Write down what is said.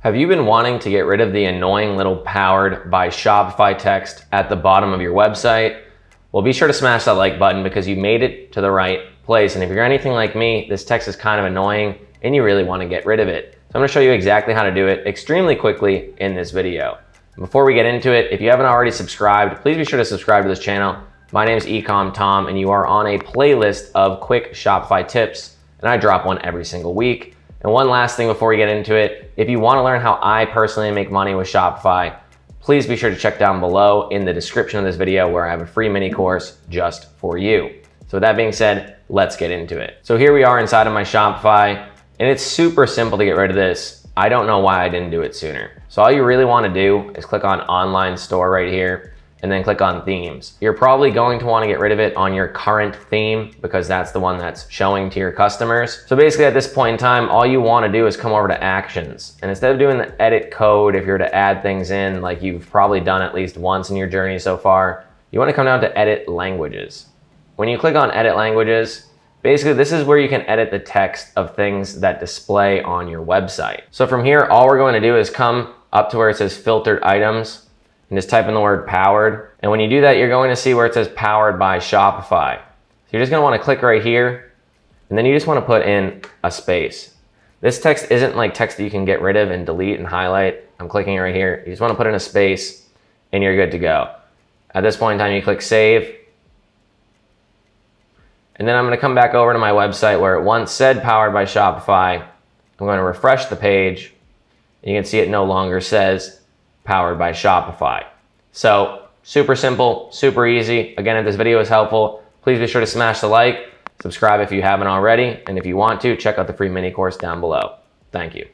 Have you been wanting to get rid of the annoying little "powered by Shopify" text at the bottom of your website? Well, be sure to smash that like button because you made it to the right place. And if you're anything like me, this text is kind of annoying and you really want to get rid of it. So I'm going to show you exactly how to do it extremely quickly in this video. Before we get into it, if you haven't already subscribed, please be sure to subscribe to this channel. My name is Ecom Tom and you are on a playlist of quick Shopify tips, and I drop one every single week. And one last thing before we get into it, if you want to learn how I personally make money with Shopify, please be sure to check down below in the description of this video where I have a free mini course just for you. So with that being said, let's get into it. So here we are inside of my Shopify, and it's super simple to get rid of this. I don't know why I didn't do it sooner. So all you really want to do is click on Online Store right here, and then click on Themes. You're probably going to want to get rid of it on your current theme because that's the one that's showing to your customers. So basically at this point in time, all you want to do is come over to Actions. And instead of doing the edit code, if you're to add things in like you've probably done at least once in your journey so far, you want to come down to Edit Languages. When you click on Edit Languages, basically this is where you can edit the text of things that display on your website. So from here, all we're going to do is come up to where it says Filtered Items, and just type in the word powered. And when you do that, you're going to see where it says Powered by Shopify. So you're just going to want to click right here, and then you just want to put in a space. This text isn't like text that you can get rid of and delete and highlight. I'm clicking right here. You just want to put in a space and you're good to go. At this point in time, you click Save. And then I'm going to come back over to my website where it once said Powered by Shopify. I'm going to refresh the page. And you can see it no longer says Powered by Shopify. So super simple, super easy. Again, if this video is helpful, please be sure to smash the like, subscribe if you haven't already, and if you want to, check out the free mini course down below. Thank you.